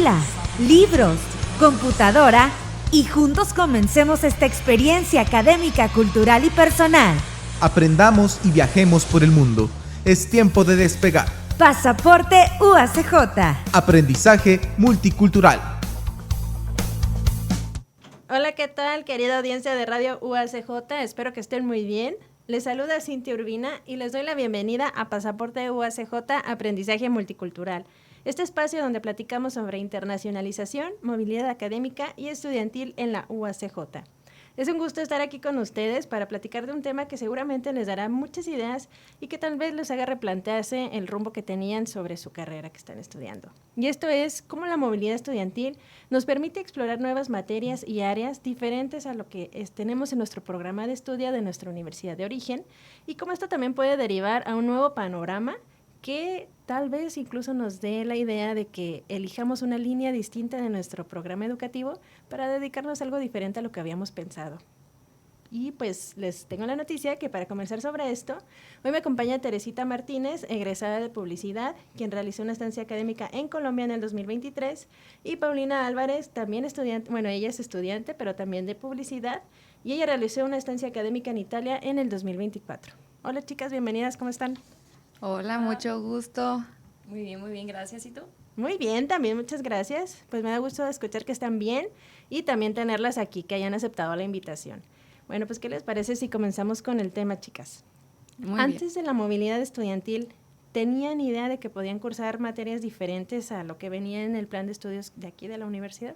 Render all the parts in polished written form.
mochila, libros, computadora y juntos comencemos esta experiencia académica, cultural y personal. Aprendamos y viajemos por el mundo. Es tiempo de despegar. Pasaporte UACJ. Aprendizaje multicultural. Hola, ¿qué tal, querida audiencia de Radio UACJ? Espero que estén muy bien. Les saluda Cintia Urbina y les doy la bienvenida a Pasaporte UACJ Aprendizaje Multicultural. Este espacio donde platicamos sobre internacionalización, movilidad académica y estudiantil en la UACJ. Es un gusto estar aquí con ustedes para platicar de un tema que seguramente les dará muchas ideas y que tal vez les haga replantearse el rumbo que tenían sobre su carrera que están estudiando. Y esto es cómo la movilidad estudiantil nos permite explorar nuevas materias y áreas diferentes a lo que tenemos en nuestro programa de estudio de nuestra universidad de origen y cómo esto también puede derivar a un nuevo panorama que tal vez incluso nos dé la idea de que elijamos una línea distinta de nuestro programa educativo para dedicarnos a algo diferente a lo que habíamos pensado. Y pues les tengo la noticia que para conversar sobre esto, hoy me acompaña Teresita Martínez, egresada de Publicidad, quien realizó una estancia académica en Colombia en el 2023, y Paulina Álvarez, también estudiante, bueno, ella es estudiante, pero también de Publicidad, y ella realizó una estancia académica en Italia en el 2024. Hola chicas, bienvenidas, ¿cómo están? Hola, mucho gusto. Muy bien, gracias. ¿Y tú? Muy bien, también muchas gracias. Pues me da gusto escuchar que están bien y también tenerlas aquí, que hayan aceptado la invitación. Bueno, pues ¿qué les parece si comenzamos con el tema, chicas? Antes de la movilidad estudiantil, ¿tenían idea de que podían cursar materias diferentes a lo que venía en el plan de estudios de aquí de la universidad?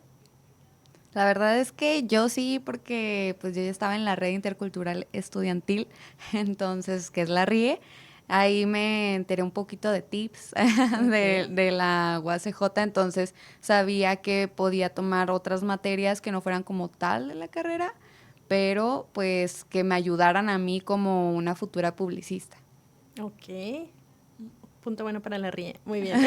La verdad es que yo sí, porque pues yo ya estaba en la red intercultural estudiantil, entonces, que es la RIE. Ahí me enteré un poquito de tips de la UACJ, entonces sabía que podía tomar otras materias que no fueran como tal de la carrera, pero pues que me ayudaran a mí como una futura publicista. Ok, punto bueno para la RIE, muy bien.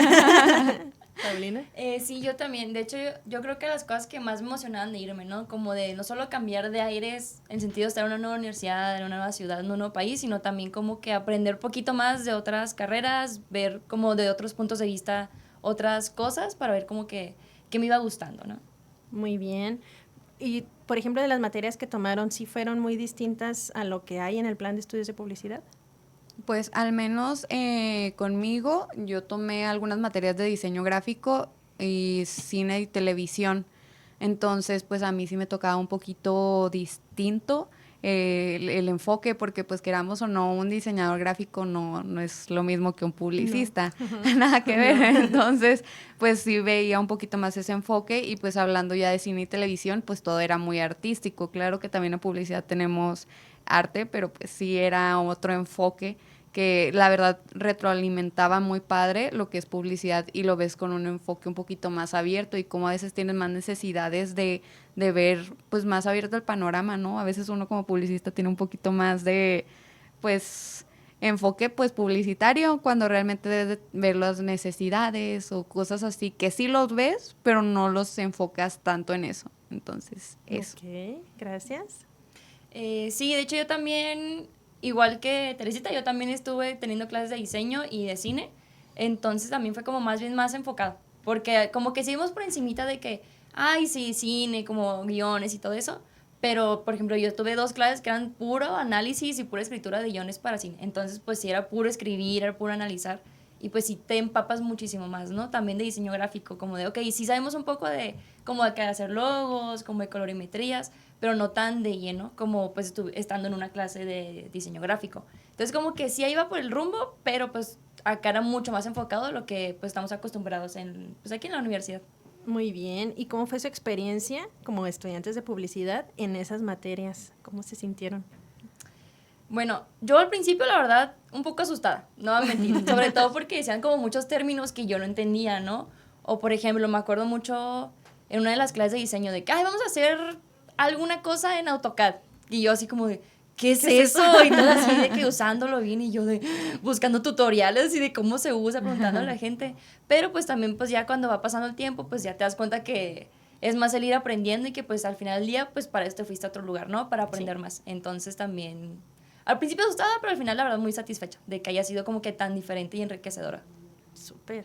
¿Paulina? Sí, yo también. De hecho, yo creo que las cosas que más me emocionaban de irme, ¿no? Como de no solo cambiar de aires en sentido de estar en una nueva universidad, en una nueva ciudad, en un nuevo país, sino también como que aprender poquito más de otras carreras, ver como de otros puntos de vista otras cosas para ver como que me iba gustando, ¿no? Muy bien. Y, por ejemplo, de las materias que tomaron, ¿sí fueron muy distintas a lo que hay en el plan de estudios de publicidad? Pues al menos conmigo yo tomé algunas materias de diseño gráfico y cine y televisión, entonces pues a mí sí me tocaba un poquito distinto el enfoque, porque pues queramos o no, un diseñador gráfico no es lo mismo que un publicista, no. Nada que ver, entonces pues sí veía un poquito más ese enfoque y pues hablando ya de cine y televisión pues todo era muy artístico. Claro que también en publicidad tenemos arte, pero pues sí era otro enfoque que la verdad retroalimentaba muy padre lo que es publicidad y lo ves con un enfoque un poquito más abierto y como a veces tienes más necesidades de ver pues más abierto el panorama, ¿no? A veces uno como publicista tiene un poquito más de pues enfoque pues publicitario cuando realmente debes de ver las necesidades o cosas así que sí los ves pero no los enfocas tanto en eso, entonces eso. Ok, gracias. Sí, de hecho yo también, igual que Teresita, yo también estuve teniendo clases de diseño y de cine, entonces también fue como más bien más enfocado, porque como que seguimos por encimita de que, ay, sí, cine, como guiones y todo eso, pero, por ejemplo, yo tuve 2 clases que eran puro análisis y pura escritura de guiones para cine, entonces pues sí era puro escribir, era puro analizar, y pues sí te empapas muchísimo más, ¿no? También de diseño gráfico, como de, ok, sí sabemos un poco de como de hacer logos, como de colorimetrías, pero no tan de lleno como pues estando en una clase de diseño gráfico. Entonces como que sí iba por el rumbo, pero pues acá era mucho más enfocado a lo que pues estamos acostumbrados pues aquí en la universidad. Muy bien. ¿Y cómo fue su experiencia como estudiantes de publicidad en esas materias? ¿Cómo se sintieron? Bueno, yo al principio la verdad un poco asustada, no voy a mentir, sobre todo porque decían como muchos términos que yo no entendía, ¿no? O por ejemplo, me acuerdo mucho en una de las clases de diseño de que, ay, vamos a hacer alguna cosa en AutoCAD. Y yo así como de, ¿qué es eso? Y todo así de que usándolo bien y yo de buscando tutoriales y de cómo se usa, preguntando a la gente. Pero pues también pues ya cuando va pasando el tiempo, pues ya te das cuenta que es más el ir aprendiendo y que pues al final del día pues para esto fuiste a otro lugar, ¿no? Para aprender más. Entonces también, al principio asustada, pero al final la verdad muy satisfecha de que haya sido como que tan diferente y enriquecedora. Súper.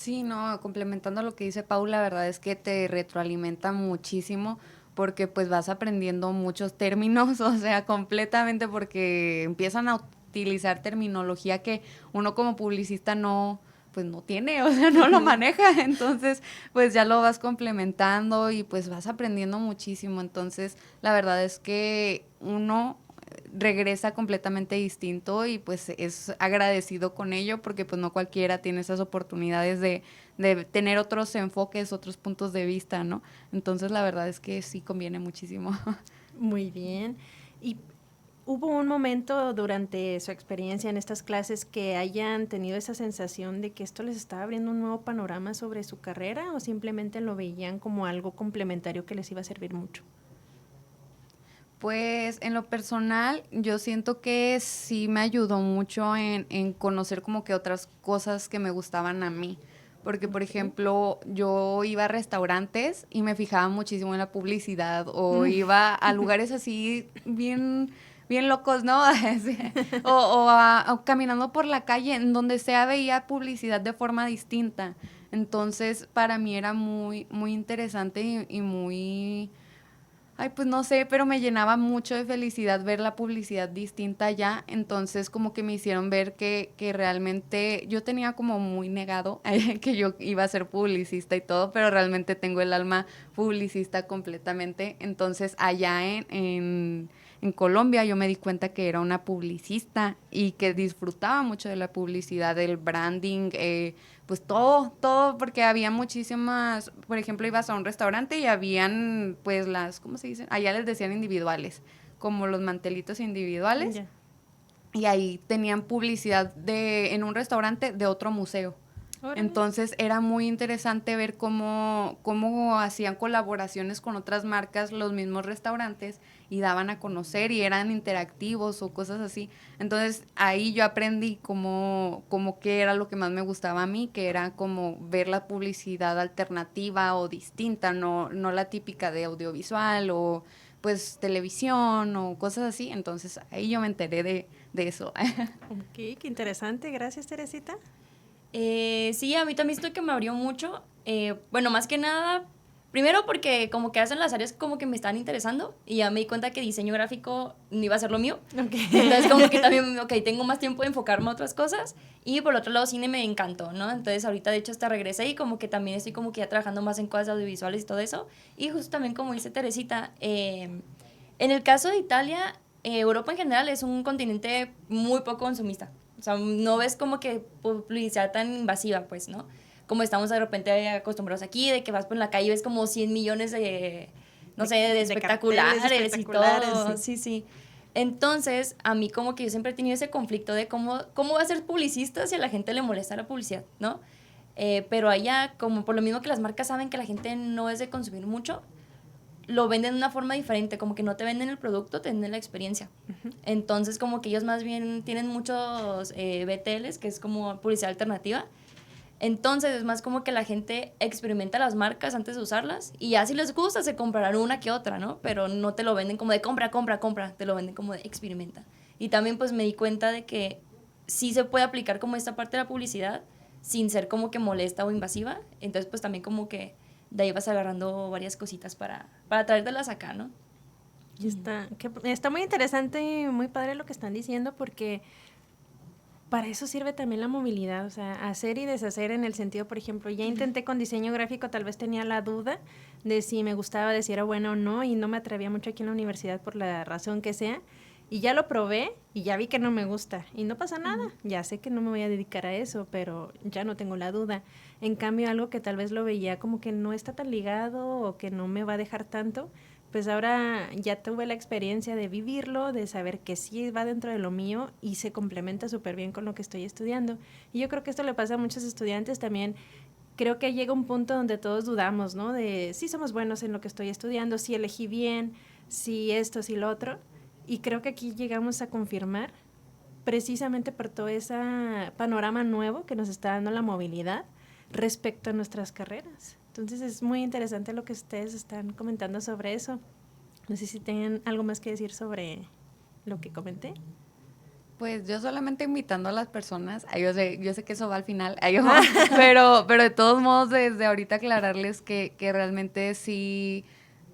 Sí, no, complementando lo que dice Paula, la verdad es que te retroalimenta muchísimo porque pues vas aprendiendo muchos términos, o sea, completamente porque empiezan a utilizar terminología que uno como publicista no, pues no tiene, o sea, no lo maneja, entonces pues ya lo vas complementando y pues vas aprendiendo muchísimo, entonces la verdad es que uno regresa completamente distinto y pues es agradecido con ello porque pues no cualquiera tiene esas oportunidades de tener otros enfoques, otros puntos de vista, ¿no? Entonces la verdad es que sí conviene muchísimo. Muy bien. ¿Y hubo un momento durante su experiencia en estas clases que hayan tenido esa sensación de que esto les estaba abriendo un nuevo panorama sobre su carrera o simplemente lo veían como algo complementario que les iba a servir mucho? Pues en lo personal yo siento que sí me ayudó mucho en conocer como que otras cosas que me gustaban a mí. Porque, por ejemplo, yo iba a restaurantes y me fijaba muchísimo en la publicidad o iba a lugares así bien locos, ¿no? Así, o caminando por la calle, en donde sea veía publicidad de forma distinta. Entonces, para mí era muy interesante y muy... Ay, pues no sé, pero me llenaba mucho de felicidad ver la publicidad distinta allá, entonces como que me hicieron ver que realmente yo tenía como muy negado que yo iba a ser publicista y todo, pero realmente tengo el alma publicista completamente, entonces allá en Colombia yo me di cuenta que era una publicista y que disfrutaba mucho de la publicidad, del branding, pues todo, porque había muchísimas, por ejemplo, ibas a un restaurante y habían, pues ¿cómo se dicen? Allá les decían individuales, como los mantelitos individuales, Ya. y ahí tenían publicidad en un restaurante de otro museo. Órale. Entonces era muy interesante ver cómo hacían colaboraciones con otras marcas, los mismos restaurantes, y daban a conocer y eran interactivos o cosas así. Entonces ahí yo aprendí cómo qué era lo que más me gustaba a mí, que era como ver la publicidad alternativa o distinta, no la típica de audiovisual o pues televisión o cosas así. Entonces ahí yo me enteré de eso. Ok, qué interesante. Gracias, Teresita. Sí, a mí también siento que me abrió mucho. Bueno, más que nada, primero porque como que hacen las áreas como que me están interesando y ya me di cuenta que diseño gráfico no iba a ser lo mío. Okay. Entonces como que también, tengo más tiempo de enfocarme a otras cosas. Y por otro lado, cine me encantó, ¿no? Entonces ahorita de hecho hasta regresé y como que también estoy como que ya trabajando más en cosas audiovisuales y todo eso. Y justo también como dice Teresita, en el caso de Italia, Europa en general es un continente muy poco consumista. O sea, no ves como que publicidad tan invasiva, pues, ¿no? Como estamos de repente acostumbrados aquí, de que vas por la calle y ves como 100 millones de, no sé, de espectaculares y todo. Sí. Entonces, a mí como que yo siempre he tenido ese conflicto de cómo va a ser publicista si a la gente le molesta la publicidad, ¿no? Pero allá, como por lo mismo que las marcas saben que la gente no es de consumir mucho, lo venden de una forma diferente, como que no te venden el producto, te venden la experiencia. Entonces, como que ellos más bien tienen muchos BTLs, que es como publicidad alternativa. Entonces, es más como que la gente experimenta las marcas antes de usarlas y ya si les gusta se comprarán una que otra, ¿no? Pero no te lo venden como de compra, te lo venden como de experimenta. Y también pues me di cuenta de que sí se puede aplicar como esta parte de la publicidad sin ser como que molesta o invasiva. Entonces, pues también como que de ahí vas agarrando varias cositas para traértelas acá, ¿no? Y está muy interesante y muy padre lo que están diciendo porque para eso sirve también la movilidad, o sea, hacer y deshacer en el sentido, por ejemplo, ya intenté con diseño gráfico, tal vez tenía la duda de si me gustaba, de si era bueno o no y no me atrevía mucho aquí en la universidad por la razón que sea. Y ya lo probé y ya vi que no me gusta y no pasa nada, ya sé que no me voy a dedicar a eso, pero ya no tengo la duda. En cambio, algo que tal vez lo veía como que no está tan ligado o que no me va a dejar tanto, pues ahora ya tuve la experiencia de vivirlo, de saber que sí va dentro de lo mío y se complementa súper bien con lo que estoy estudiando. Y yo creo que esto le pasa a muchos estudiantes también. Creo que llega un punto donde todos dudamos, ¿no? De si somos buenos en lo que estoy estudiando, si elegí bien, si esto, si lo otro. Y creo que aquí llegamos a confirmar, precisamente por todo ese panorama nuevo que nos está dando la movilidad respecto a nuestras carreras. Entonces es muy interesante lo que ustedes están comentando sobre eso. No sé si tienen algo más que decir sobre lo que comenté. Pues yo solamente invitando a las personas, yo sé que eso va al final, pero de todos modos desde ahorita aclararles que realmente sí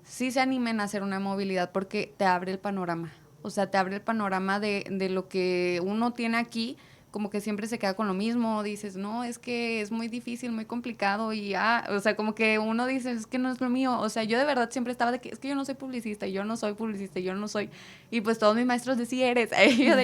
se animen a hacer una movilidad porque te abre el panorama. O sea, te abre el panorama de lo que uno tiene aquí, como que siempre se queda con lo mismo, dices, no, es que es muy difícil, muy complicado y o sea, como que uno dice, es que no es lo mío. O sea, yo de verdad siempre estaba de que, es que yo no soy publicista, yo no soy publicista, yo no soy. Y pues todos mis maestros decían, eres,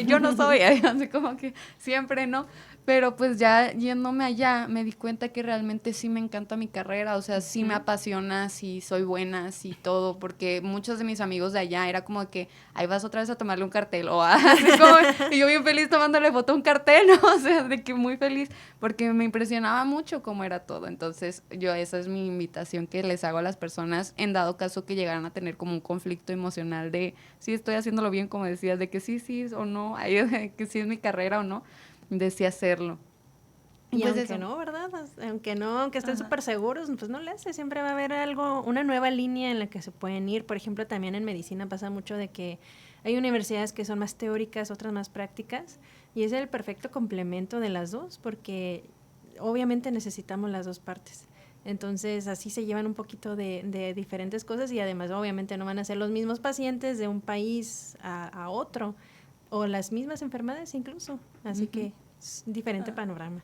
yo no soy, así como que siempre, ¿no? Pero pues ya yéndome allá me di cuenta que realmente sí me encanta mi carrera, o sea, sí me apasiona, sí soy buena, sí todo, porque muchos de mis amigos de allá era como que ahí vas otra vez a tomarle un cartel, o así como, y yo bien feliz tomándole foto a un cartel, ¿no? O sea, de que muy feliz, porque me impresionaba mucho cómo era todo. Entonces esa es mi invitación que les hago a las personas en dado caso que llegaran a tener como un conflicto emocional de si estoy haciéndolo bien, como decías, de que sí o no, que sí es mi carrera o no, de sí hacerlo. Y pues aunque no, ¿verdad? Aunque estén súper seguros, pues no le hace. Siempre va a haber una nueva línea en la que se pueden ir. Por ejemplo, también en medicina pasa mucho de que hay universidades que son más teóricas, otras más prácticas, y es el perfecto complemento de las dos, porque obviamente necesitamos las dos partes. Entonces, así se llevan un poquito de diferentes cosas y además, obviamente, no van a ser los mismos pacientes de un país a otro, o las mismas enfermedades incluso. Así que es diferente panorama.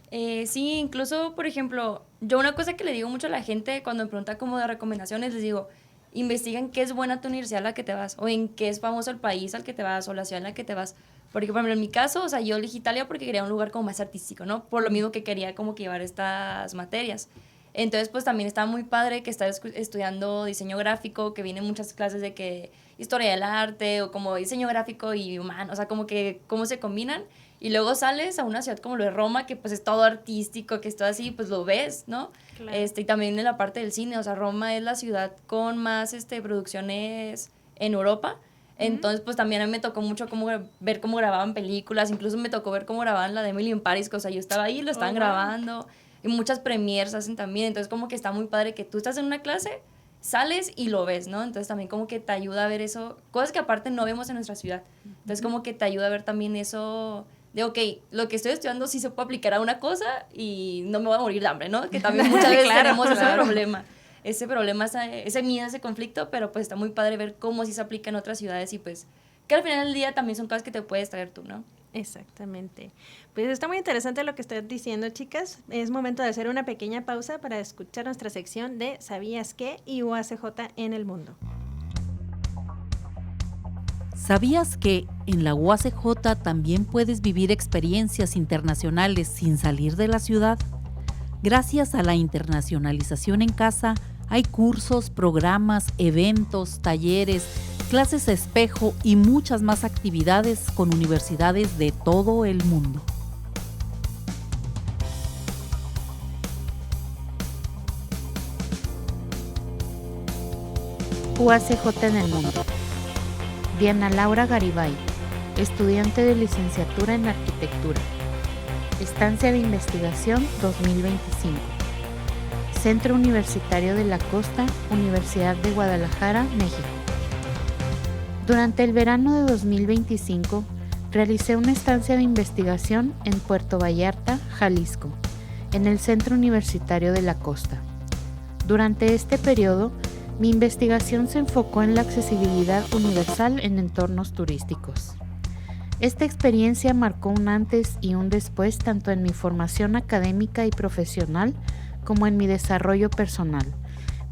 Sí, incluso, por ejemplo, yo una cosa que le digo mucho a la gente cuando me pregunta como de recomendaciones, les digo, investiguen qué es buena tu universidad a la que te vas, o en qué es famoso el país al que te vas, o la ciudad en la que te vas. Porque, por ejemplo, en mi caso, o sea, yo elegí Italia porque quería un lugar como más artístico, ¿no? Por lo mismo que quería como que llevar estas materias. Entonces, pues también estaba muy padre que estaba estudiando diseño gráfico, que vienen muchas clases de que historia del arte o como diseño gráfico y humano, o sea, como que cómo se combinan. Y luego sales a una ciudad como lo de Roma, que pues es todo artístico, que es todo así, pues lo ves, ¿no? Claro. Y también en la parte del cine, o sea, Roma es la ciudad con más producciones en Europa. Entonces, pues también a mí me tocó mucho ver cómo grababan películas, incluso me tocó ver cómo grababan la de Emily in Paris, que, o sea, yo estaba ahí, lo estaban grabando, y muchas premiers hacen también, entonces como que está muy padre que tú estás en una clase, sales y lo ves, ¿no? Entonces también como que te ayuda a ver eso, cosas que aparte no vemos en nuestra ciudad, entonces como que te ayuda a ver también eso de, ok, lo que estoy estudiando sí se puede aplicar a una cosa y no me voy a morir de hambre, ¿no? Que también muchas veces tenemos ese problema, ese miedo, ese conflicto, pero pues está muy padre ver cómo sí se aplica en otras ciudades y pues que al final del día también son cosas que te puedes traer tú, ¿no? Exactamente. Pues está muy interesante lo que estás diciendo, chicas. Es momento de hacer una pequeña pausa para escuchar nuestra sección de ¿Sabías qué? Y UACJ en el mundo. ¿Sabías que en la UACJ también puedes vivir experiencias internacionales sin salir de la ciudad? Gracias a la internacionalización en casa, hay cursos, programas, eventos, talleres, clases espejo y muchas más actividades con universidades de todo el mundo. UACJ en el mundo. Diana Laura Garibay, estudiante de licenciatura en arquitectura. Estancia de investigación 2025. Centro Universitario de la Costa, Universidad de Guadalajara, México. Durante el verano de 2025, realicé una estancia de investigación en Puerto Vallarta, Jalisco, en el Centro Universitario de la Costa. Durante este periodo, mi investigación se enfocó en la accesibilidad universal en entornos turísticos. Esta experiencia marcó un antes y un después tanto en mi formación académica y profesional como en mi desarrollo personal,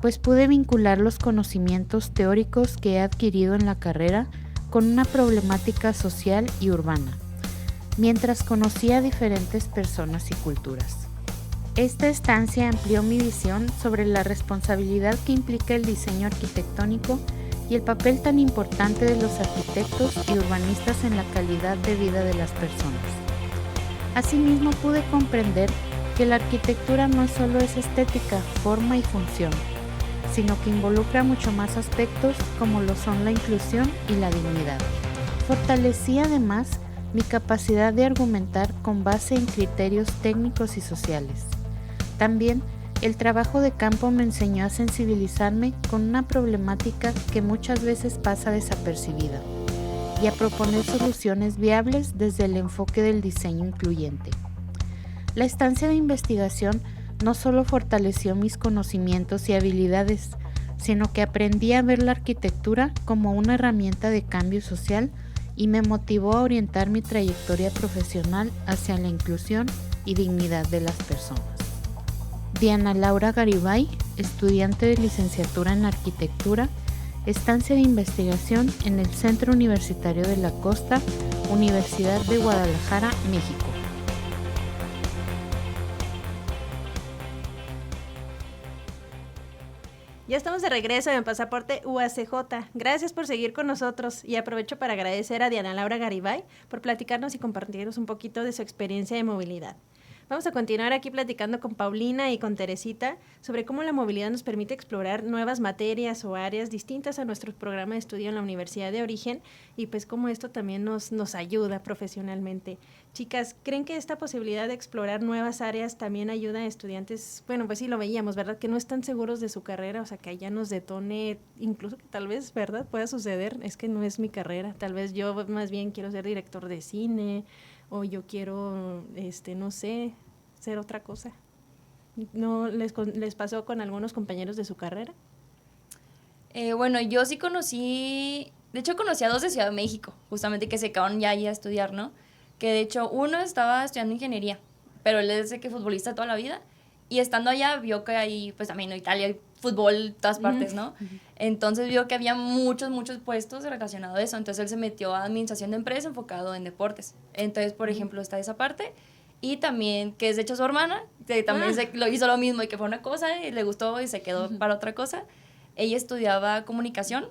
pues pude vincular los conocimientos teóricos que he adquirido en la carrera con una problemática social y urbana, mientras conocía a diferentes personas y culturas. Esta estancia amplió mi visión sobre la responsabilidad que implica el diseño arquitectónico y el papel tan importante de los arquitectos y urbanistas en la calidad de vida de las personas. Asimismo, pude comprender que la arquitectura no solo es estética, forma y función, sino que involucra mucho más aspectos como lo son la inclusión y la dignidad. Fortalecí además mi capacidad de argumentar con base en criterios técnicos y sociales. También, el trabajo de campo me enseñó a sensibilizarme con una problemática que muchas veces pasa desapercibida, y a proponer soluciones viables desde el enfoque del diseño incluyente. La estancia de investigación no solo fortaleció mis conocimientos y habilidades, sino que aprendí a ver la arquitectura como una herramienta de cambio social y me motivó a orientar mi trayectoria profesional hacia la inclusión y dignidad de las personas. Diana Laura Garibay, estudiante de licenciatura en arquitectura, estancia de investigación en el Centro Universitario de la Costa, Universidad de Guadalajara, México. Ya estamos de regreso en Pasaporte UACJ. Gracias por seguir con nosotros y aprovecho para agradecer a Diana Laura Garibay por platicarnos y compartirnos un poquito de su experiencia de movilidad. Vamos a continuar aquí platicando con Paulina y con Teresita sobre cómo la movilidad nos permite explorar nuevas materias o áreas distintas a nuestro programa de estudio en la universidad de origen y pues cómo esto también nos ayuda profesionalmente. Chicas, ¿creen que esta posibilidad de explorar nuevas áreas también ayuda a estudiantes? Bueno, pues sí lo veíamos, ¿verdad? Que no están seguros de su carrera, o sea, que allá nos detone, incluso que tal vez, ¿verdad? Pueda suceder, es que no es mi carrera, tal vez yo más bien quiero ser director de cine o yo quiero, no sé, ser otra cosa. ¿No les pasó con algunos compañeros de su carrera? Bueno, yo sí conocí a 2 de Ciudad de México, justamente que se acabaron ya ahí a estudiar, ¿no? Que de hecho uno estaba estudiando ingeniería, pero él es de que futbolista toda la vida, y estando allá vio que ahí, pues también en Italia hay fútbol en todas partes, ¿no? Entonces vio que había muchos puestos relacionados a eso, entonces él se metió a administración de empresa enfocado en deportes. Entonces, por ejemplo, está esa parte, y también que es de hecho su hermana, que también lo hizo lo mismo y que fue una cosa y le gustó y se quedó para otra cosa. Ella estudiaba comunicación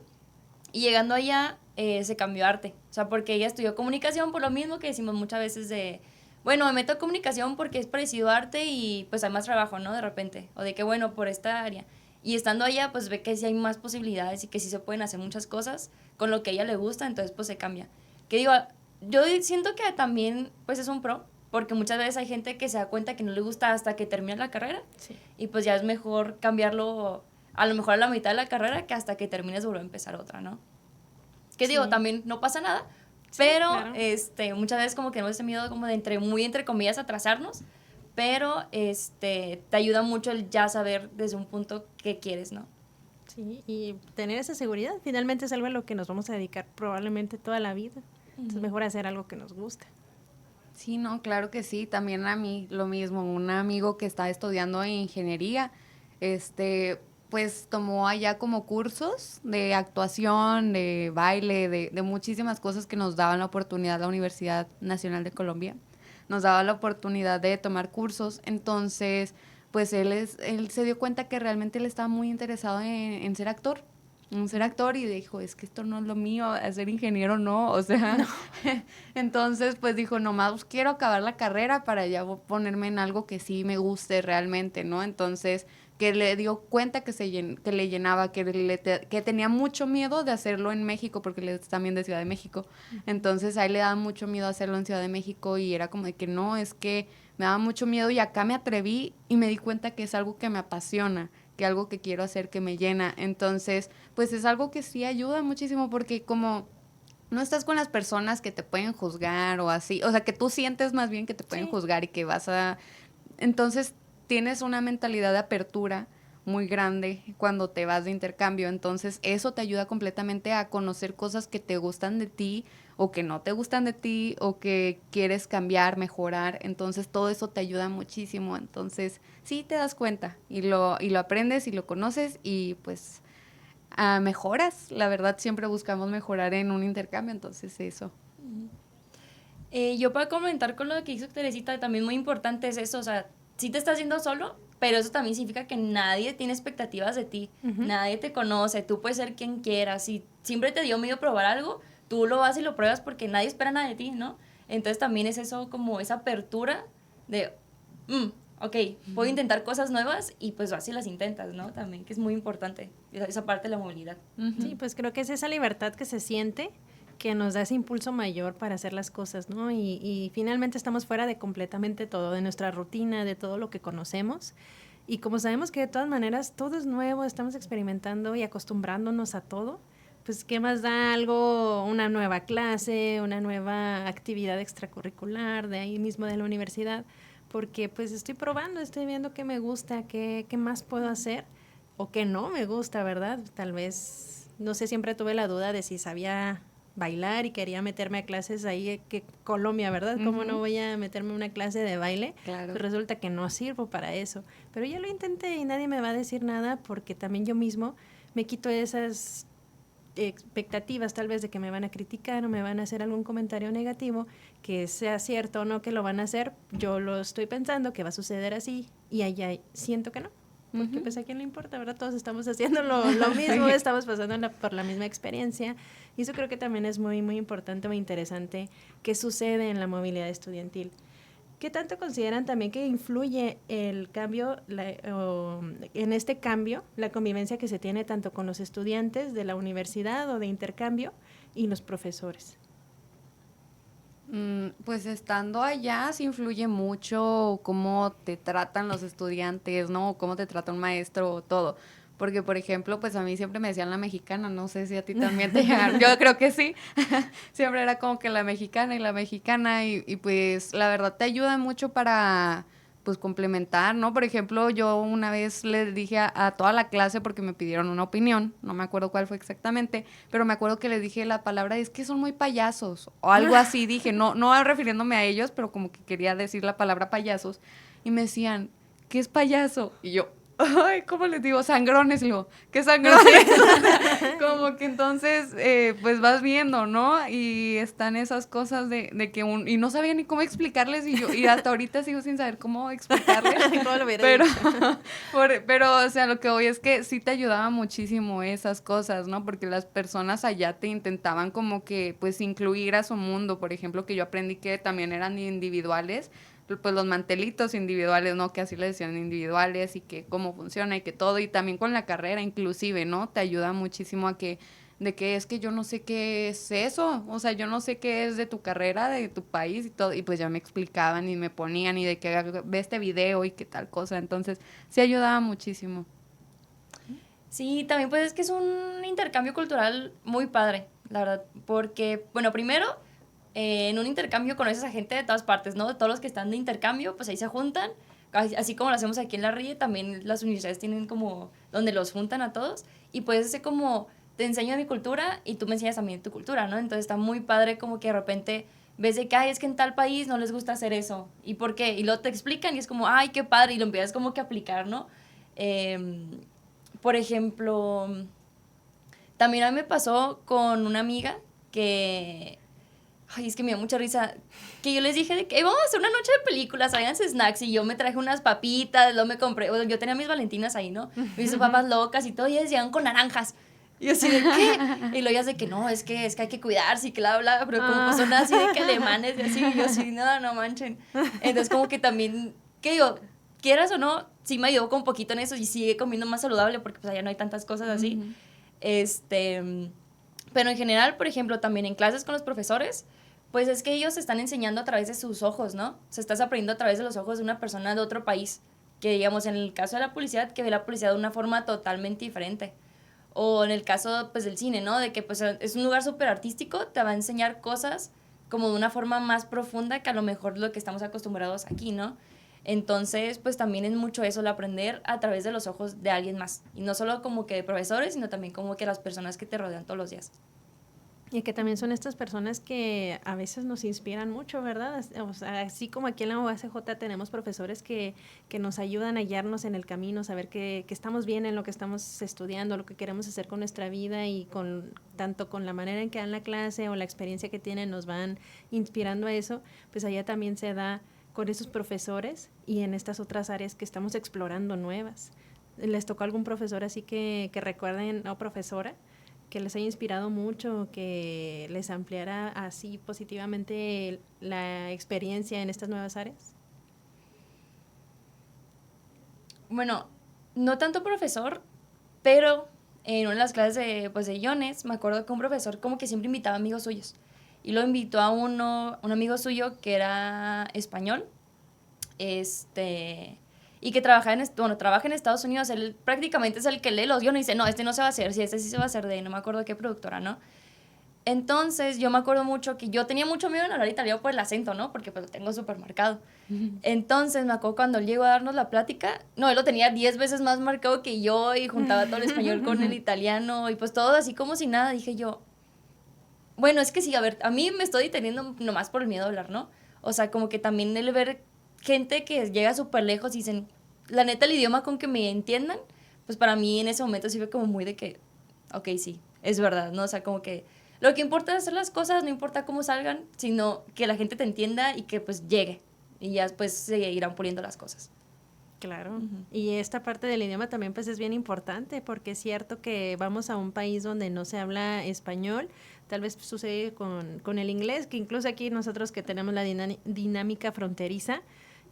y llegando allá se cambió a arte, o sea, porque ella estudió comunicación por lo mismo que decimos muchas veces de, bueno, me meto a comunicación porque es parecido a arte y pues hay más trabajo, ¿no? De repente, o de que bueno, por esta área. Y estando allá, pues ve que sí hay más posibilidades y que sí se pueden hacer muchas cosas con lo que a ella le gusta, entonces pues se cambia. Que digo, yo siento que también pues es un pro, porque muchas veces hay gente que se da cuenta que no le gusta hasta que termina la carrera, sí. Y pues ya es mejor cambiarlo a lo mejor a la mitad de la carrera que hasta que termines volver a empezar otra, ¿no? Que sí. Digo, también no pasa nada, sí, pero claro. Muchas veces como que tenemos ese miedo como de muy entre comillas atrasarnos, pero te ayuda mucho el ya saber desde un punto qué quieres, ¿no? Sí, y tener esa seguridad finalmente es algo a lo que nos vamos a dedicar probablemente toda la vida. Entonces es mejor hacer algo que nos gusta. Sí, no, claro que sí. También a mí lo mismo. Un amigo que está estudiando ingeniería, pues tomó allá como cursos de actuación, de baile, de muchísimas cosas que nos daban la oportunidad, la Universidad Nacional de Colombia nos daba la oportunidad de tomar cursos. Entonces, pues él se dio cuenta que realmente él estaba muy interesado en ser actor. Ser actor y dijo, es que esto no es lo mío, ser ingeniero no, o sea, no. Entonces pues dijo, nomás quiero acabar la carrera para ya ponerme en algo que sí me guste realmente, ¿no? Entonces que le dio cuenta que le llenaba, que tenía mucho miedo de hacerlo en México, porque él es también de Ciudad de México, entonces a él le daba mucho miedo hacerlo en Ciudad de México y era como de que no, es que me daba mucho miedo y acá me atreví y me di cuenta que es algo que me apasiona, que algo que quiero hacer que me llena. Entonces, pues es algo que sí ayuda muchísimo porque como no estás con las personas que te pueden juzgar o así, o sea, que tú sientes más bien que te pueden juzgar y que vas a... Entonces, tienes una mentalidad de apertura muy grande cuando te vas de intercambio. Entonces, eso te ayuda completamente a conocer cosas que te gustan de ti o que no te gustan de ti o que quieres cambiar, mejorar. Entonces, todo eso te ayuda muchísimo. Entonces, sí te das cuenta y lo aprendes y lo conoces y pues mejoras. La verdad, siempre buscamos mejorar en un intercambio, entonces eso. Yo para comentar con lo que hizo Teresita, también muy importante es eso, o sea, sí te estás haciendo solo, pero eso también significa que nadie tiene expectativas de ti, nadie te conoce, tú puedes ser quien quieras, si siempre te dio miedo probar algo, tú lo vas y lo pruebas porque nadie espera nada de ti, ¿no? Entonces también es eso, como esa apertura de, ok, puedo intentar cosas nuevas y pues así las intentas, ¿no? También, que es muy importante, esa parte de la movilidad. Sí, pues creo que es esa libertad que se siente que nos da ese impulso mayor para hacer las cosas, ¿no? Y finalmente estamos fuera de completamente todo, de nuestra rutina, de todo lo que conocemos. Y como sabemos que de todas maneras todo es nuevo, estamos experimentando y acostumbrándonos a todo, pues qué más da algo, una nueva clase, una nueva actividad extracurricular de ahí mismo de la universidad, porque pues estoy probando, estoy viendo qué me gusta, qué más puedo hacer o qué no me gusta, ¿verdad? Tal vez, no sé, siempre tuve la duda de si sabía bailar y quería meterme a clases ahí, que Colombia, ¿verdad? ¿Cómo no voy a meterme a una clase de baile? Claro. Pues resulta que no sirvo para eso. Pero ya lo intenté y nadie me va a decir nada porque también yo mismo me quito esas expectativas tal vez de que me van a criticar o me van a hacer algún comentario negativo, que sea cierto o no que lo van a hacer, yo lo estoy pensando que va a suceder así y allá siento que no. Porque pues a quién le importa, ¿verdad? Todos estamos haciendo lo mismo, estamos pasando por la misma experiencia y eso creo que también es muy, muy importante, muy interesante que sucede en la movilidad estudiantil. ¿Qué tanto consideran también que influye el cambio, en este cambio, la convivencia que se tiene tanto con los estudiantes de la universidad o de intercambio y los profesores? Pues estando allá sí influye mucho cómo te tratan los estudiantes, ¿no? Cómo te trata un maestro, todo. Porque, por ejemplo, pues a mí siempre me decían la mexicana, no sé si a ti también te llegaron, yo creo que sí, siempre era como que la mexicana y pues la verdad te ayuda mucho para pues complementar, ¿no? Por ejemplo, yo una vez les dije a toda la clase porque me pidieron una opinión, no me acuerdo cuál fue exactamente, pero me acuerdo que les dije la palabra, es que son muy payasos, o algo así, dije, no refiriéndome a ellos, pero como que quería decir la palabra payasos, y me decían, ¿qué es payaso? Y yo, ay, ¿cómo les digo? Sangrones, digo, ¿qué sangrones? Como que entonces, pues vas viendo, ¿no? Y están esas cosas de que y no sabía ni cómo explicarles y hasta ahorita sigo sin saber cómo explicarles. ¿Cómo lo hubiera pero, dicho? pero, o sea, lo que voy es que sí te ayudaba muchísimo esas cosas, ¿no? Porque las personas allá te intentaban como que, pues, incluir a su mundo. Por ejemplo, que yo aprendí que también eran individuales, pues los mantelitos individuales, ¿no? Que así le decían individuales y que cómo funciona y que todo, y también con la carrera inclusive, ¿no? Te ayuda muchísimo a que, de que es que yo no sé qué es eso, o sea, yo no sé qué es de tu carrera, de tu país y todo, y pues ya me explicaban y me ponían y de que ve este video y qué tal cosa, entonces sí ayudaba muchísimo. Sí, también pues es que es un intercambio cultural muy padre, la verdad, porque, bueno, primero, en un intercambio conoces a gente de todas partes, ¿no? Todos los que están de intercambio, pues ahí se juntan, así como lo hacemos aquí en la RIE, también las universidades tienen como donde los juntan a todos, y puedes hacer como, te enseño mi cultura y tú me enseñas también tu cultura, ¿no? Entonces está muy padre como que de repente ves de que, ay, es que en tal país no les gusta hacer eso, ¿y por qué? Y luego te explican y es como, ay, qué padre, y lo empiezas como que a aplicar, ¿no? Por ejemplo, también a mí me pasó con una amiga que, ay, es que me dio mucha risa, que yo les dije de que vamos a hacer una noche de películas, háganse snacks, y yo me traje unas papitas, luego me compré, bueno, yo tenía mis valentinas ahí, ¿no? Me hice papas locas y todo, y ellas llegan con naranjas. Y yo así de, ¿qué? Y luego ellas de que no, es que hay que cuidarse y que bla, bla, pero como pues son así de que alemanes y así, y yo así, no manchen. Entonces como que también, ¿qué digo? Quieras o no, sí me ayudó con un poquito en eso y sigue comiendo más saludable porque pues allá no hay tantas cosas así. Pero en general, por ejemplo, también en clases con los profesores, pues es que ellos están enseñando a través de sus ojos, ¿no? Se estás aprendiendo a través de los ojos de una persona de otro país, que digamos en el caso de la publicidad, que ve la publicidad de una forma totalmente diferente. O en el caso, pues, del cine, ¿no? De que, pues, es un lugar súper artístico, te va a enseñar cosas como de una forma más profunda que a lo mejor lo que estamos acostumbrados aquí, ¿no? Entonces, pues, también es mucho eso, el aprender a través de los ojos de alguien más. Y no solo como que de profesores, sino también como que las personas que te rodean todos los días. Y que también son estas personas que a veces nos inspiran mucho, ¿verdad? O sea, así como aquí en la UACJ tenemos profesores que nos ayudan a guiarnos en el camino, saber que estamos bien en lo que estamos estudiando, lo que queremos hacer con nuestra vida y tanto con la manera en que dan la clase o la experiencia que tienen nos van inspirando a eso, pues allá también se da con esos profesores y en estas otras áreas que estamos explorando nuevas. ¿Les tocó algún profesor así que recuerden, o profesora, que les haya inspirado mucho, que les ampliara así positivamente la experiencia en estas nuevas áreas? Bueno, no tanto profesor, pero en una de las clases de guiones, me acuerdo que un profesor como que siempre invitaba amigos suyos. Y lo invitó a un amigo suyo que era español, y que trabaja en Estados Unidos, él prácticamente es el que lee los guiones y dice, no, este no se va a hacer, sí, este sí se va a hacer de, no me acuerdo qué productora, ¿no? Entonces, yo me acuerdo mucho que yo tenía mucho miedo en hablar italiano por el acento, ¿no? Porque pues lo tengo súper marcado. Entonces, me acuerdo cuando él llegó a darnos la plática, no, él lo tenía 10 veces más marcado que yo y juntaba todo el español con el italiano y pues todo así como si nada. Dije yo, bueno, es que sí, a ver, a mí me estoy deteniendo nomás por el miedo a hablar, ¿no? O sea, como que también el ver gente que llega súper lejos y dicen, la neta, el idioma con que me entiendan, pues para mí en ese momento sí fue como muy de que, ok, sí, es verdad, ¿no? O sea, como que lo que importa es hacer las cosas, no importa cómo salgan, sino que la gente te entienda y que pues llegue. Y ya después se irán puliendo las cosas. Claro, y esta parte del idioma también pues es bien importante porque es cierto que vamos a un país donde no se habla español, tal vez sucede con el inglés, que incluso aquí nosotros que tenemos la dinámica fronteriza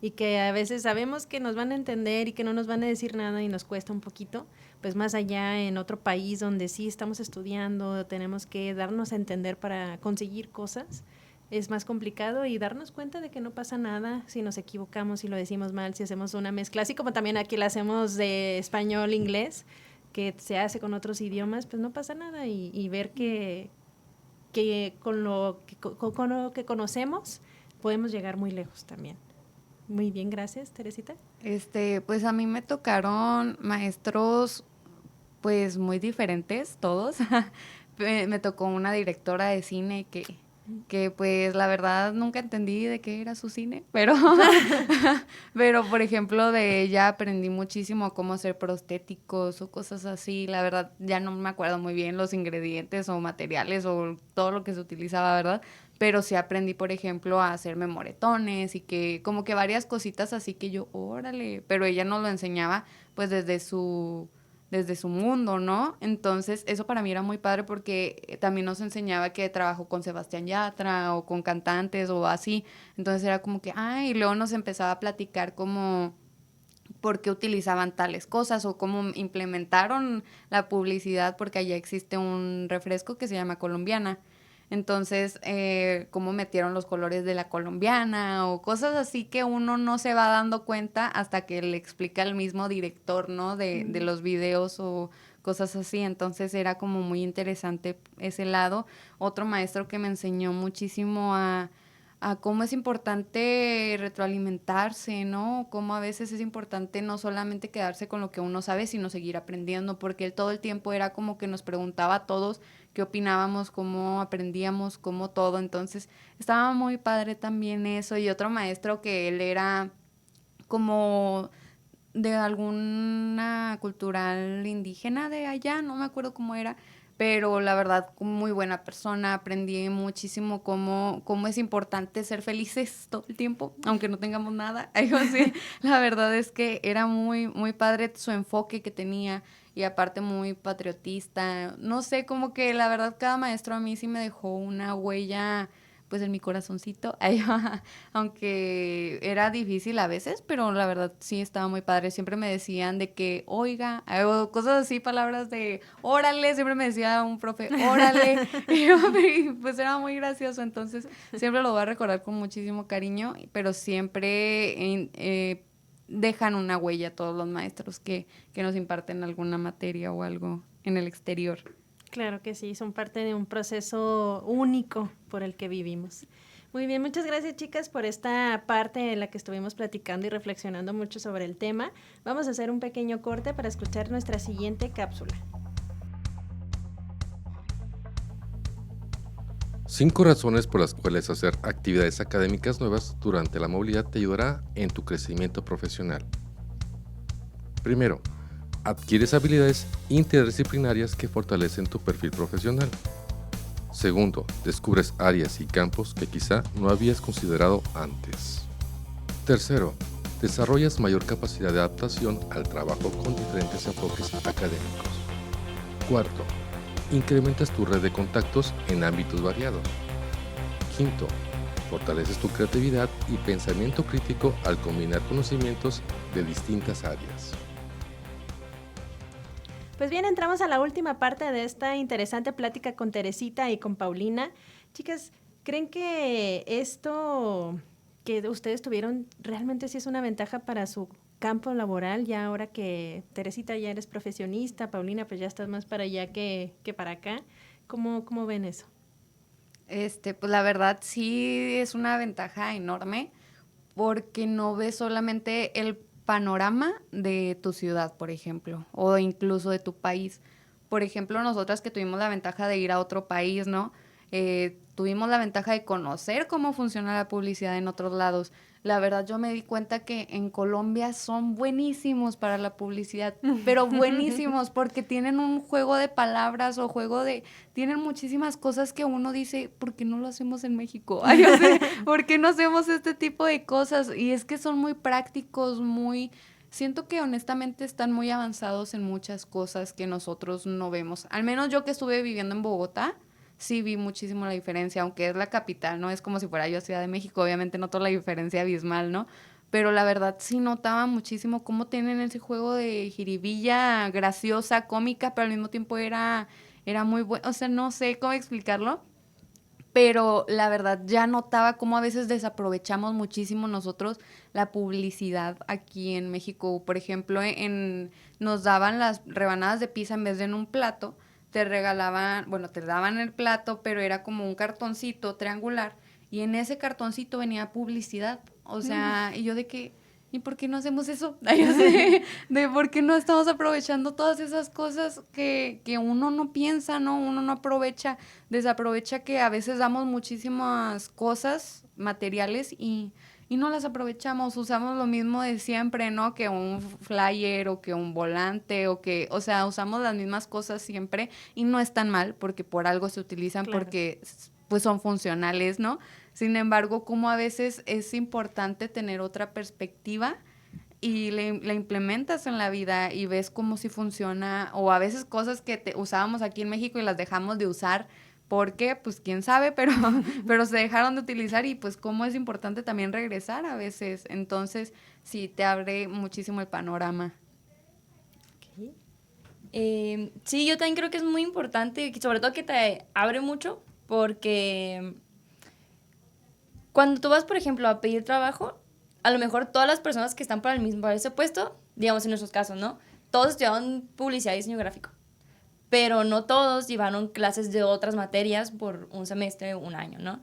y que a veces sabemos que nos van a entender y que no nos van a decir nada y nos cuesta un poquito, pues más allá en otro país donde sí estamos estudiando, tenemos que darnos a entender para conseguir cosas, es más complicado y darnos cuenta de que no pasa nada si nos equivocamos, si lo decimos mal, si hacemos una mezcla, así como también aquí la hacemos de español, inglés, que se hace con otros idiomas, pues no pasa nada y ver que con lo que conocemos podemos llegar muy lejos también. Muy bien, gracias, Teresita. Pues a mí me tocaron maestros pues muy diferentes, todos. Me tocó una directora de cine que pues la verdad nunca entendí de qué era su cine, pero por ejemplo de ella aprendí muchísimo cómo hacer prostéticos o cosas así. La verdad ya no me acuerdo muy bien los ingredientes o materiales o todo lo que se utilizaba, ¿verdad? Pero sí aprendí, por ejemplo, a hacerme moretones y que como que varias cositas así que yo, órale, pero ella nos lo enseñaba pues desde su mundo, ¿no? Entonces, eso para mí era muy padre porque también nos enseñaba que trabajó con Sebastián Yatra o con cantantes o así. Entonces era como que, y luego nos empezaba a platicar como por qué utilizaban tales cosas o cómo implementaron la publicidad, porque allá existe un refresco que se llama Colombiana. Entonces, cómo metieron los colores de la colombiana o cosas así que uno no se va dando cuenta hasta que le explica el mismo director, ¿no? De los videos o cosas así. Entonces, era como muy interesante ese lado. Otro maestro que me enseñó muchísimo a cómo es importante retroalimentarse, ¿no? Cómo a veces es importante no solamente quedarse con lo que uno sabe, sino seguir aprendiendo, porque él todo el tiempo era como que nos preguntaba a todos qué opinábamos, cómo aprendíamos, cómo todo. Entonces, estaba muy padre también eso. Y otro maestro que él era como de alguna cultural indígena de allá, no me acuerdo cómo era, pero la verdad, muy buena persona, aprendí muchísimo cómo es importante ser felices todo el tiempo, aunque no tengamos nada. Así, la verdad es que era muy, muy padre su enfoque que tenía y aparte muy patriotista. No sé, como que la verdad cada maestro a mí sí me dejó una huella pues en mi corazoncito, aunque era difícil a veces, pero la verdad sí estaba muy padre. Siempre me decían de que, oiga, o cosas así, palabras de, órale, siempre me decía un profe, órale, y pues era muy gracioso, entonces siempre lo voy a recordar con muchísimo cariño, pero siempre dejan una huella todos los maestros que nos imparten alguna materia o algo en el exterior. Claro que sí, son parte de un proceso único por el que vivimos. Muy bien, muchas gracias chicas por esta parte en la que estuvimos platicando y reflexionando mucho sobre el tema. Vamos a hacer un pequeño corte para escuchar nuestra siguiente cápsula. 5 razones por las cuales hacer actividades académicas nuevas durante la movilidad te ayudará en tu crecimiento profesional. Primero, adquieres habilidades interdisciplinarias que fortalecen tu perfil profesional. Segundo, descubres áreas y campos que quizá no habías considerado antes. Tercero, desarrollas mayor capacidad de adaptación al trabajo con diferentes enfoques académicos. Cuarto, incrementas tu red de contactos en ámbitos variados. Quinto, fortaleces tu creatividad y pensamiento crítico al combinar conocimientos de distintas áreas. Pues bien, entramos a la última parte de esta interesante plática con Teresita y con Paulina. Chicas, ¿creen que esto que ustedes tuvieron realmente sí es una ventaja para su campo laboral, ya ahora que Teresita ya eres profesionista, Paulina pues ya estás más para allá que para acá? ¿Cómo ven eso? Pues la verdad sí es una ventaja enorme porque no ves solamente el panorama de tu ciudad, por ejemplo, o incluso de tu país. Por ejemplo, nosotras que tuvimos la ventaja de ir a otro país, ¿no? Tuvimos la ventaja de conocer cómo funciona la publicidad en otros lados. La verdad, yo me di cuenta que en Colombia son buenísimos para la publicidad, pero buenísimos porque tienen un juego de palabras o tienen muchísimas cosas que uno dice, ¿por qué no lo hacemos en México? Ay, o sea, ¿por qué no hacemos este tipo de cosas? Y es que son muy prácticos, siento que honestamente están muy avanzados en muchas cosas que nosotros no vemos. Al menos yo que estuve viviendo en Bogotá, sí vi muchísimo la diferencia, aunque es la capital, ¿no? Es como si fuera yo Ciudad de México, obviamente noto la diferencia abismal, ¿no? Pero la verdad sí notaba muchísimo cómo tienen ese juego de jiribilla graciosa, cómica, pero al mismo tiempo era muy bueno, o sea, no sé cómo explicarlo, pero la verdad ya notaba cómo a veces desaprovechamos muchísimo nosotros la publicidad aquí en México. Por ejemplo, nos daban las rebanadas de pizza en vez de en un plato, te daban el plato, pero era como un cartoncito triangular y en ese cartoncito venía publicidad. O sea, y yo de que, ¿y por qué no hacemos eso? De por qué no estamos aprovechando todas esas cosas que uno no piensa, ¿no? Uno no aprovecha, desaprovecha que a veces damos muchísimas cosas materiales y no las aprovechamos, usamos lo mismo de siempre, ¿no? Que un flyer o que un volante o sea, usamos las mismas cosas siempre y no es tan mal porque por algo se utilizan, claro, porque pues son funcionales, ¿no? Sin embargo, como a veces es importante tener otra perspectiva y la implementas en la vida y ves cómo sí funciona, o a veces cosas que usábamos aquí en México y las dejamos de usar. ¿Por qué? Pues quién sabe, pero se dejaron de utilizar y pues cómo es importante también regresar a veces. Entonces, sí, te abre muchísimo el panorama. Okay. Sí, yo también creo que es muy importante, sobre todo que te abre mucho, porque cuando tú vas, por ejemplo, a pedir trabajo, a lo mejor todas las personas que están para ese puesto, digamos en nuestros casos, ¿no? Todos estudiaron publicidad y diseño gráfico. Pero no todos llevaron clases de otras materias por un semestre, un año, ¿no?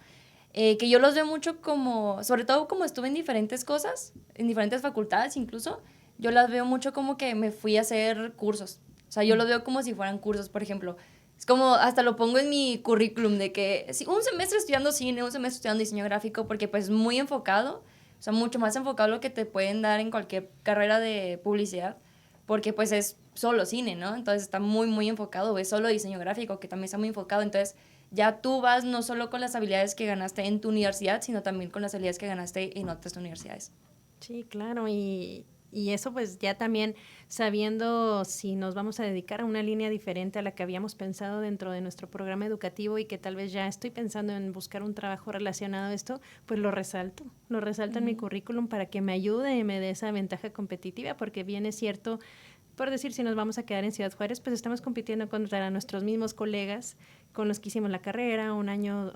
Que yo los veo mucho como, sobre todo como estuve en diferentes cosas, en diferentes facultades incluso, yo las veo mucho como que me fui a hacer cursos. O sea, yo los veo como si fueran cursos, por ejemplo. Es como, hasta lo pongo en mi currículum de que sí, un semestre estudiando cine, un semestre estudiando diseño gráfico, porque pues muy enfocado, o sea, mucho más enfocado a lo que te pueden dar en cualquier carrera de publicidad, porque pues es solo cine, ¿no? Entonces está muy, muy enfocado, es solo diseño gráfico, que también está muy enfocado. Entonces ya tú vas no solo con las habilidades que ganaste en tu universidad, sino también con las habilidades que ganaste en otras universidades. Sí, claro, y eso pues ya también sabiendo si nos vamos a dedicar a una línea diferente a la que habíamos pensado dentro de nuestro programa educativo y que tal vez ya estoy pensando en buscar un trabajo relacionado a esto, pues lo resalto en mi currículum para que me ayude y me dé esa ventaja competitiva, porque bien es cierto, por decir, si nos vamos a quedar en Ciudad Juárez, pues estamos compitiendo contra nuestros mismos colegas con los que hicimos la carrera,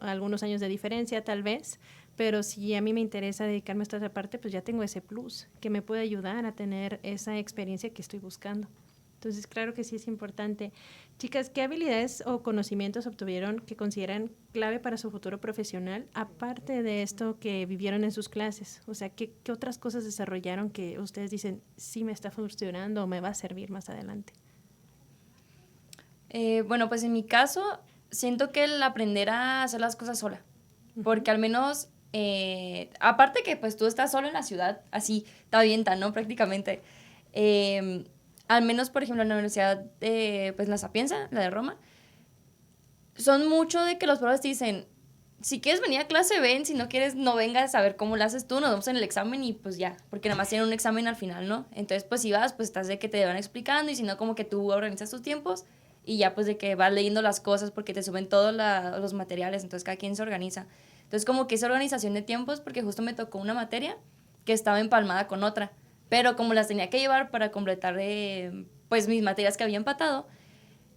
algunos años de diferencia tal vez, pero si a mí me interesa dedicarme a esta parte, pues ya tengo ese plus que me puede ayudar a tener esa experiencia que estoy buscando. Entonces, claro que sí es importante. Chicas, ¿qué habilidades o conocimientos obtuvieron que consideran clave para su futuro profesional, aparte de esto que vivieron en sus clases? O sea, ¿qué otras cosas desarrollaron que ustedes dicen, sí me está funcionando o me va a servir más adelante? Bueno, pues en mi caso, siento que el aprender a hacer las cosas sola, porque al menos, aparte que pues tú estás solo en la ciudad, así te avientan, ¿no? Prácticamente. Al menos, por ejemplo, en la Universidad de pues, La Sapienza, la de Roma, son mucho de que los profesores te dicen, si quieres venir a clase, ven, si no quieres, no vengas a ver cómo lo haces tú, nos vemos en el examen y pues ya, porque nada más tienen un examen al final, ¿no? Entonces, pues si vas, pues estás de que te van explicando y si no, como que tú organizas tus tiempos y ya pues de que vas leyendo las cosas porque te suben todos los materiales, entonces cada quien se organiza. Entonces, como que esa organización de tiempos, porque justo me tocó una materia que estaba empalmada con otra, pero como las tenía que llevar para completar pues mis materias que había empatado,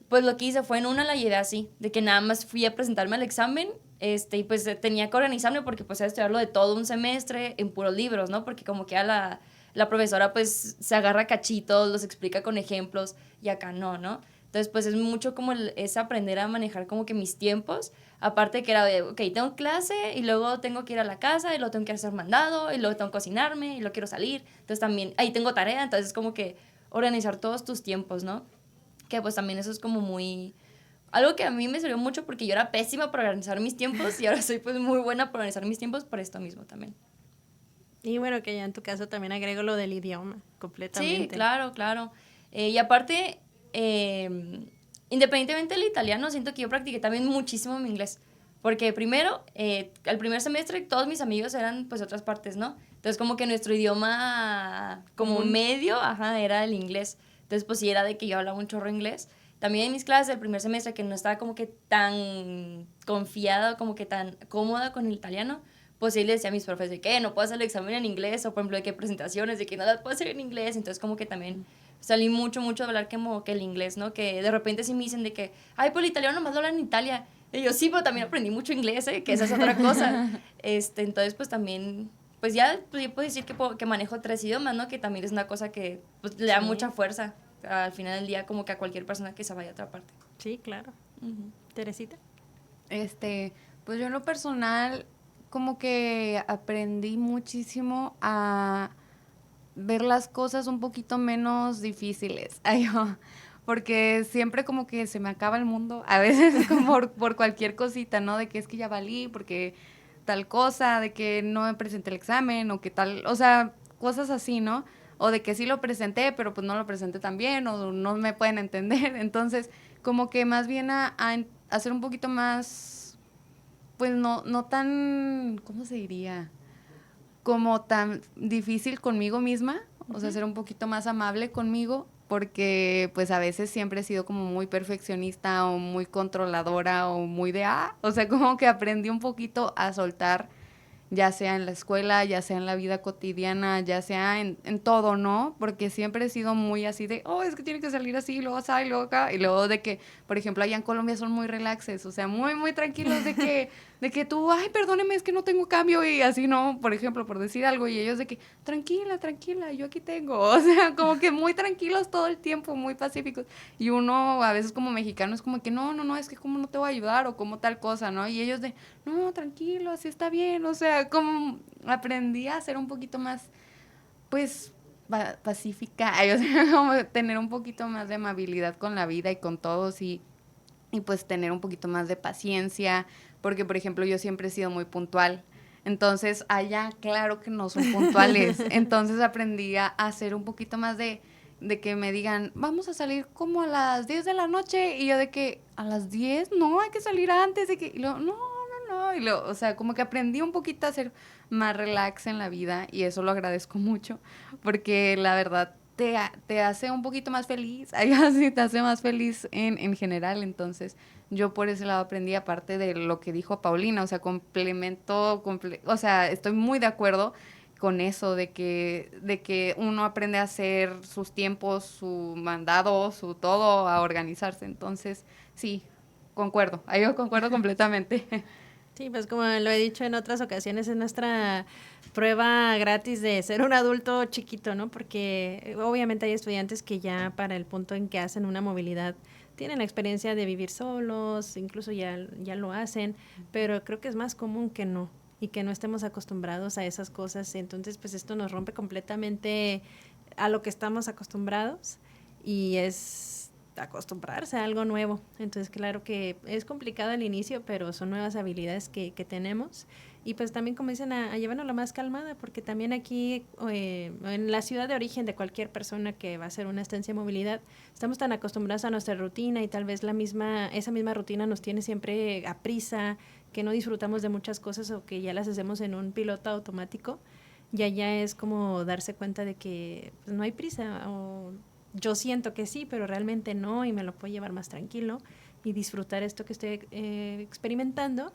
pues lo que hice fue en una la llevé así, de que nada más fui a presentarme al examen y pues tenía que organizarme porque pues era estudiarlo de todo un semestre en puros libros, ¿no? Porque como que a la profesora pues se agarra cachitos, los explica con ejemplos y acá no, ¿no? Entonces pues es mucho como es aprender a manejar como que mis tiempos, aparte que era de, ok, tengo clase y luego tengo que ir a la casa y luego tengo que hacer mandado y luego tengo que cocinarme y luego quiero salir, entonces también, ahí tengo tarea, entonces es como que organizar todos tus tiempos, ¿no? Que pues también eso es como muy... Algo que a mí me sirvió mucho porque yo era pésima para organizar mis tiempos y ahora soy pues muy buena para organizar mis tiempos por esto mismo también. Y bueno, que ya en tu caso también agrego lo del idioma, completamente. Sí, claro, claro. Y aparte, independientemente del italiano, siento que yo practiqué también muchísimo mi inglés. Porque primero, al primer semestre, todos mis amigos eran pues otras partes, ¿no? Entonces como que nuestro idioma como medio, era el inglés. Entonces pues sí era de que yo hablaba un chorro inglés. También en mis clases del primer semestre que no estaba como que tan confiada, como que tan cómoda con el italiano, pues sí le decía a mis profes de que no puedo hacer el examen en inglés, o por ejemplo de que presentaciones, de que no las puedo hacer en inglés, entonces como que también salí mucho de hablar como que el inglés, ¿no? Que de repente sí me dicen de que, ay, pues el italiano nomás lo hablan en Italia. Y yo, sí, pero también aprendí mucho inglés, que esa es otra cosa. Entonces pues también, pues ya pues, yo puedo decir que manejo 3 idiomas, ¿no? Que también es una cosa que pues, le da mucha fuerza al final del día como que a cualquier persona que se vaya a otra parte. Sí, claro. Teresita. Pues yo en lo personal como que aprendí muchísimo a ver las cosas un poquito menos difíciles. Porque siempre como que se me acaba el mundo, a veces como por cualquier cosita, ¿no? De que es que ya valí, porque tal cosa, de que no me presenté el examen, o que tal, o sea, cosas así, ¿no? O de que sí lo presenté, pero pues no lo presenté tan bien, o no me pueden entender. Entonces, como que más bien a ser un poquito más, pues no tan, ¿cómo se diría? Como tan difícil conmigo misma, o sea, ser un poquito más amable conmigo, porque pues a veces siempre he sido como muy perfeccionista o muy controladora o muy o sea, como que aprendí un poquito a soltar, ya sea en la escuela, ya sea en la vida cotidiana, ya sea en todo, ¿no? Porque siempre he sido muy así de, es que tiene que salir así, luego así, luego acá, y luego de que, por ejemplo, allá en Colombia son muy relaxes, o sea, muy, muy tranquilos de que tú, ay, perdóneme, es que no tengo cambio, y así, ¿no? Por ejemplo, por decir algo, y ellos de que, tranquila, yo aquí tengo, o sea, como que muy tranquilos todo el tiempo, muy pacíficos, y uno a veces como mexicano es como que, no, es que cómo no te voy a ayudar, o como tal cosa, ¿no? Y ellos de, no, tranquilo, así está bien, o sea, como aprendí a ser un poquito más, pues, pacífica, o sea, como tener un poquito más de amabilidad con la vida y con todos y pues tener un poquito más de paciencia, porque, por ejemplo, yo siempre he sido muy puntual, entonces allá, claro que no son puntuales, entonces aprendí a hacer un poquito más de que me digan, vamos a salir como a las 10 de la noche, y yo de que, ¿a las 10? No, hay que salir antes, de que, y luego, no, y o sea, como que aprendí un poquito a ser más relax en la vida, y eso lo agradezco mucho, porque la verdad te hace un poquito más feliz, así te hace más feliz en general, entonces yo por ese lado aprendí, aparte de lo que dijo Paulina, o sea, o sea, estoy muy de acuerdo con eso, de que uno aprende a hacer sus tiempos, su mandado, su todo, a organizarse, entonces sí, yo concuerdo completamente. Sí, pues como lo he dicho en otras ocasiones, es nuestra prueba gratis de ser un adulto chiquito, ¿no? Porque obviamente hay estudiantes que ya para el punto en que hacen una movilidad tienen la experiencia de vivir solos, incluso ya lo hacen, pero creo que es más común que no, y que no estemos acostumbrados a esas cosas. Entonces, pues esto nos rompe completamente a lo que estamos acostumbrados, y es acostumbrarse a algo nuevo. Entonces, claro que es complicado al inicio, pero son nuevas habilidades que tenemos, y pues también, como dicen, a llevarnos más calmada, porque también aquí en la ciudad de origen de cualquier persona que va a hacer una estancia de movilidad, estamos tan acostumbrados a nuestra rutina, y tal vez esa misma rutina nos tiene siempre a prisa, que no disfrutamos de muchas cosas, o que ya las hacemos en un piloto automático. Y allá es como darse cuenta de que pues, no hay prisa, o yo siento que sí, pero realmente no, y me lo puedo llevar más tranquilo y disfrutar esto que estoy experimentando.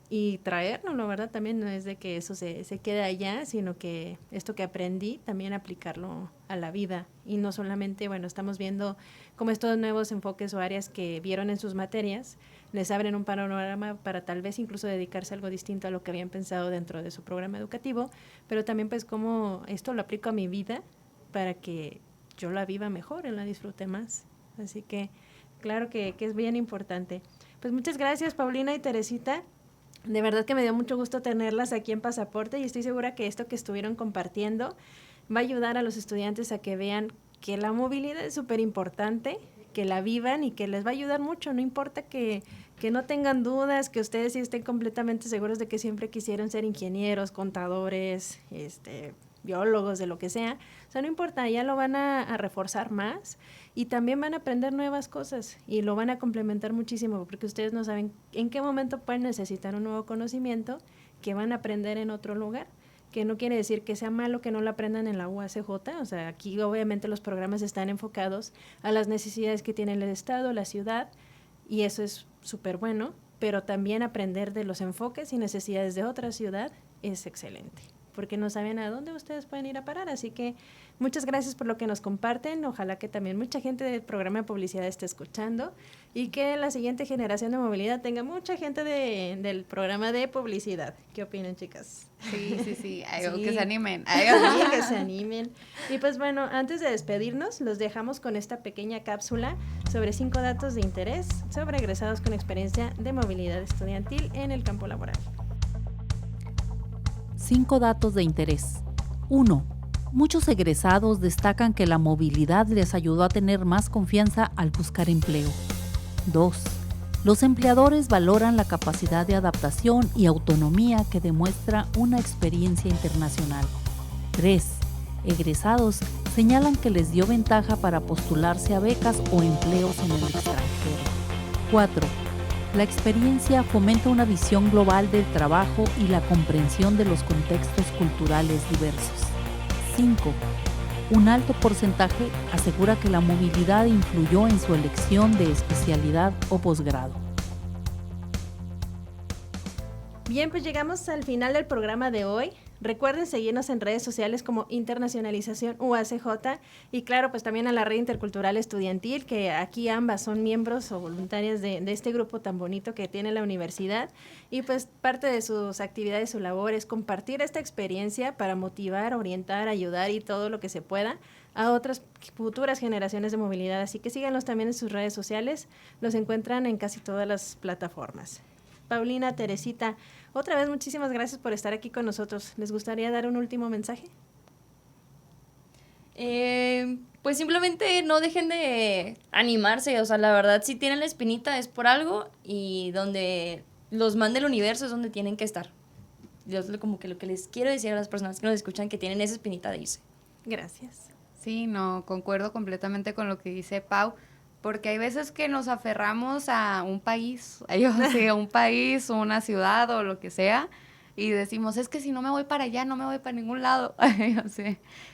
y traérnoslo, ¿verdad? También no es de que eso se quede allá, sino que esto que aprendí también aplicarlo a la vida. Y no solamente, bueno, estamos viendo cómo estos nuevos enfoques o áreas que vieron en sus materias les abren un panorama para tal vez incluso dedicarse a algo distinto a lo que habían pensado dentro de su programa educativo, pero también pues cómo esto lo aplico a mi vida para que yo la viva mejor, la disfrute más. Así que claro que es bien importante. Pues muchas gracias, Paulina y Teresita. De verdad que me dio mucho gusto tenerlas aquí en Pasaporte y estoy segura que esto que estuvieron compartiendo va a ayudar a los estudiantes a que vean que la movilidad es súper importante, que la vivan y que les va a ayudar mucho. No importa que no tengan dudas, que ustedes sí estén completamente seguros de que siempre quisieron ser ingenieros, contadores, biólogos, de lo que sea. O sea, no importa, ya lo van a reforzar más y también van a aprender nuevas cosas y lo van a complementar muchísimo porque ustedes no saben en qué momento pueden necesitar un nuevo conocimiento que van a aprender en otro lugar, que no quiere decir que sea malo que no lo aprendan en la UACJ. O sea, aquí obviamente los programas están enfocados a las necesidades que tiene el Estado, la ciudad, y eso es súper bueno, pero también aprender de los enfoques y necesidades de otra ciudad es excelente, porque no saben a dónde ustedes pueden ir a parar. Así que muchas gracias por lo que nos comparten. Ojalá que también mucha gente del programa de publicidad esté escuchando y que la siguiente generación de movilidad tenga mucha gente del programa de publicidad. ¿Qué opinan, chicas? Sí. Sí. Que se animen. Sí, que se animen. Y pues bueno, antes de despedirnos, los dejamos con esta pequeña cápsula sobre 5 datos de interés sobre egresados con experiencia de movilidad estudiantil en el campo laboral. 5 datos de interés. 1. Muchos egresados destacan que la movilidad les ayudó a tener más confianza al buscar empleo. 2. Los empleadores valoran la capacidad de adaptación y autonomía que demuestra una experiencia internacional. 3. Egresados señalan que les dio ventaja para postularse a becas o empleos en el extranjero. 4. La experiencia fomenta una visión global del trabajo y la comprensión de los contextos culturales diversos. 5. Un alto porcentaje asegura que la movilidad influyó en su elección de especialidad o posgrado. Bien, pues llegamos al final del programa de hoy. Recuerden seguirnos en redes sociales como Internacionalización UACJ y claro, pues también a la Red Intercultural Estudiantil, que aquí ambas son miembros o voluntarias de este grupo tan bonito que tiene la universidad. Y pues parte de sus actividades, su labor es compartir esta experiencia para motivar, orientar, ayudar y todo lo que se pueda a otras futuras generaciones de movilidad. Así que síganlos también en sus redes sociales, los encuentran en casi todas las plataformas. Paulina, Teresita, otra vez muchísimas gracias por estar aquí con nosotros. ¿Les gustaría dar un último mensaje? Pues simplemente no dejen de animarse, o sea, la verdad, si tienen la espinita es por algo y donde los mande el universo es donde tienen que estar. Yo como que lo que les quiero decir a las personas que nos escuchan que tienen esa espinita de irse. Gracias. Sí, no, concuerdo completamente con lo que dice Pau, porque hay veces que nos aferramos a un país, a un país, una ciudad o lo que sea, y decimos, es que si no me voy para allá, no me voy para ningún lado.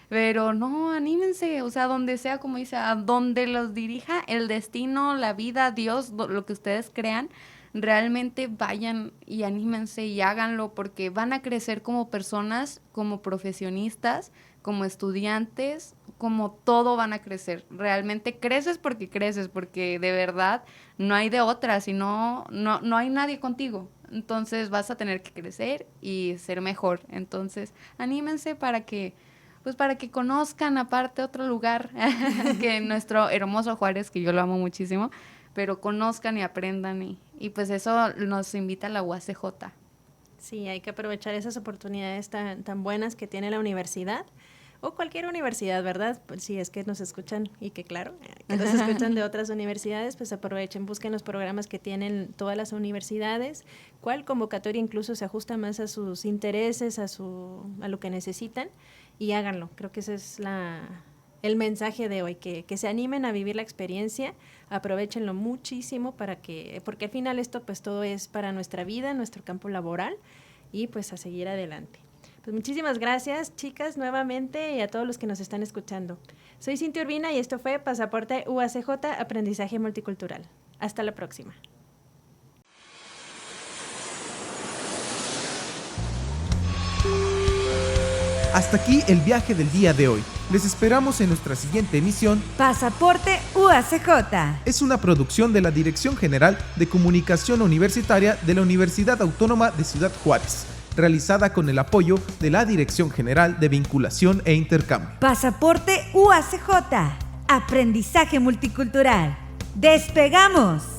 Pero no, anímense, o sea, donde sea, como dice, a donde los dirija el destino, la vida, Dios, lo que ustedes crean, realmente vayan y anímense y háganlo, porque van a crecer como personas, como profesionistas, como estudiantes, como todo van a crecer. Realmente creces, porque de verdad no hay de otra, si no hay nadie contigo. Entonces vas a tener que crecer y ser mejor. Entonces anímense para que conozcan aparte otro lugar que nuestro hermoso Juárez, que yo lo amo muchísimo, pero conozcan y aprendan y pues eso nos invita a la UACJ. Sí, hay que aprovechar esas oportunidades tan buenas que tiene la universidad o cualquier universidad, ¿verdad? Pues si es que nos escuchan y que claro, que nos escuchan de otras universidades, pues aprovechen, busquen los programas que tienen todas las universidades, cuál convocatoria incluso se ajusta más a sus intereses, a lo que necesitan y háganlo. Creo que ese es el mensaje de hoy, que se animen a vivir la experiencia, aprovechenlo muchísimo porque al final esto pues todo es para nuestra vida, nuestro campo laboral y pues a seguir adelante. Pues muchísimas gracias, chicas, nuevamente y a todos los que nos están escuchando. Soy Cintia Urbina y esto fue Pasaporte UACJ Aprendizaje Multicultural. Hasta la próxima. Hasta aquí el viaje del día de hoy. Les esperamos en nuestra siguiente emisión. Pasaporte UACJ. Es una producción de la Dirección General de Comunicación Universitaria de la Universidad Autónoma de Ciudad Juárez, realizada con el apoyo de la Dirección General de Vinculación e Intercambio. Pasaporte UACJ. Aprendizaje multicultural. ¡Despegamos!